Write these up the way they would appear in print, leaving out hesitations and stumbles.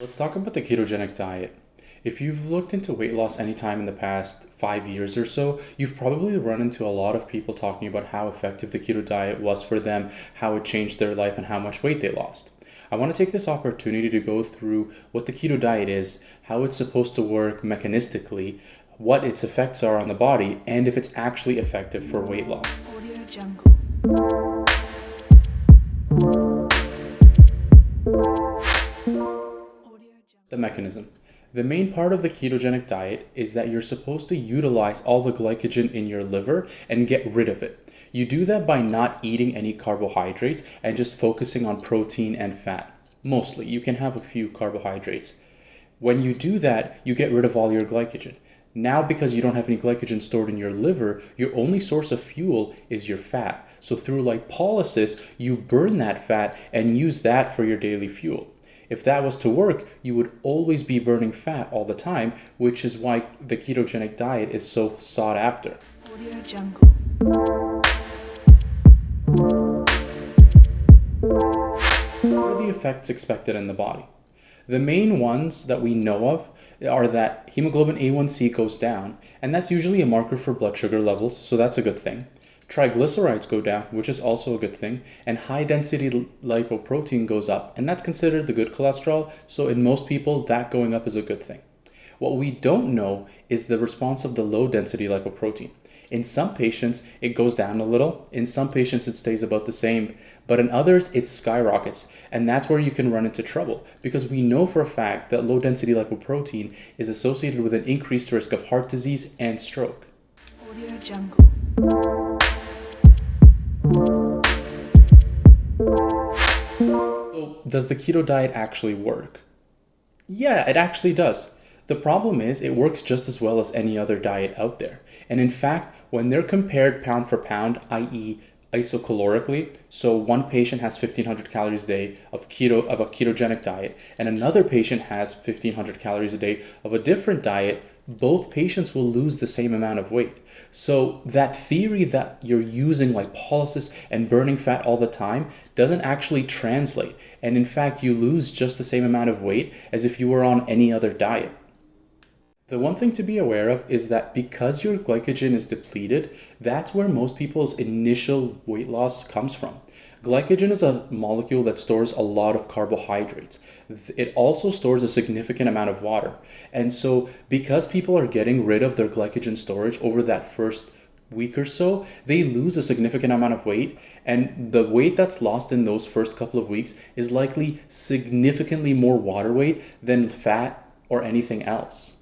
Let's talk about the ketogenic diet. If you've looked into weight loss anytime in the past 5 years or so, you've probably run into a lot of people talking about how effective the keto diet was for them, how it changed their life, and how much weight they lost. I want to take this opportunity to go through what the keto diet is, how it's supposed to work mechanistically, what its effects are on the body, and if it's actually effective for weight loss. The mechanism. The main part of the ketogenic diet is that you're supposed to utilize all the glycogen in your liver and get rid of it. You do that by not eating any carbohydrates and just focusing on protein and fat. Mostly, you can have a few carbohydrates. When you do that, you get rid of all your glycogen. Now, because you don't have any glycogen stored in your liver, your only source of fuel is your fat. So through lipolysis, you burn that fat and use that for your daily fuel. If that was to work, you would always be burning fat all the time, which is why the ketogenic diet is so sought after. What are the effects expected in the body? The main ones that we know of are that hemoglobin A1C goes down, and that's usually a marker for blood sugar levels, so that's a good thing. Triglycerides go down, which is also a good thing, and high density lipoprotein goes up, and that's considered the good cholesterol, so in most people that going up is a good thing. What we don't know is the response of the low density lipoprotein. In some patients it goes down a little, in some patients it stays about the same, but in others it skyrockets, and that's where you can run into trouble, because we know for a fact that low density lipoprotein is associated with an increased risk of heart disease and stroke. So, does the keto diet actually work? Yeah, it actually does. The problem is it works just as well as any other diet out there. And in fact, when they're compared pound for pound, i.e. isocalorically, so one patient has 1500 calories a day of a ketogenic diet, and another patient has 1500 calories a day of a different diet, both patients will lose the same amount of weight. So that theory that you're using lipolysis and burning fat all the time doesn't actually translate. And in fact, you lose just the same amount of weight as if you were on any other diet. The one thing to be aware of is that because your glycogen is depleted, that's where most people's initial weight loss comes from. Glycogen is a molecule that stores a lot of carbohydrates. It also stores a significant amount of water. And so because people are getting rid of their glycogen storage over that first week or so, they lose a significant amount of weight, and the weight that's lost in those first couple of weeks is likely significantly more water weight than fat or anything else.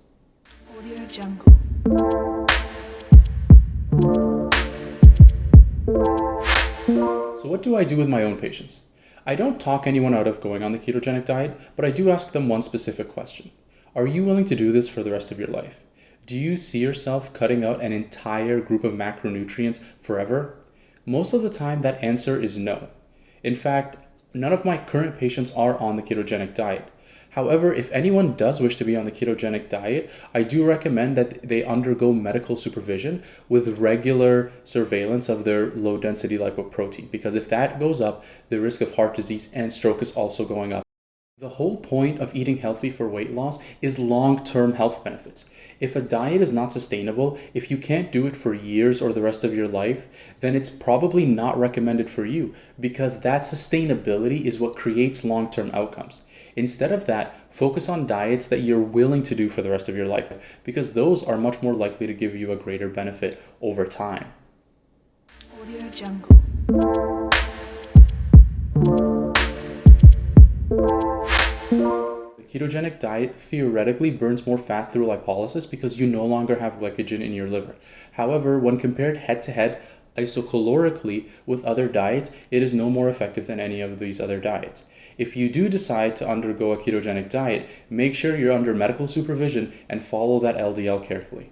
So what do I do with my own patients? I don't talk anyone out of going on the ketogenic diet, but I do ask them one specific question. Are you willing to do this for the rest of your life? Do you see yourself cutting out an entire group of macronutrients forever? Most of the time that answer is no. In fact, none of my current patients are on the ketogenic diet. However, if anyone does wish to be on the ketogenic diet, I do recommend that they undergo medical supervision with regular surveillance of their low density lipoprotein, because if that goes up, the risk of heart disease and stroke is also going up. The whole point of eating healthy for weight loss is long-term health benefits. If a diet is not sustainable, if you can't do it for years or the rest of your life, then it's probably not recommended for you, because that sustainability is what creates long-term outcomes. Instead of that, focus on diets that you're willing to do for the rest of your life, because those are much more likely to give you a greater benefit over time. The ketogenic diet theoretically burns more fat through lipolysis because you no longer have glycogen in your liver. However, when compared head-to-head isocalorically with other diets, it is no more effective than any of these other diets. If you do decide to undergo a ketogenic diet, make sure you're under medical supervision and follow that LDL carefully.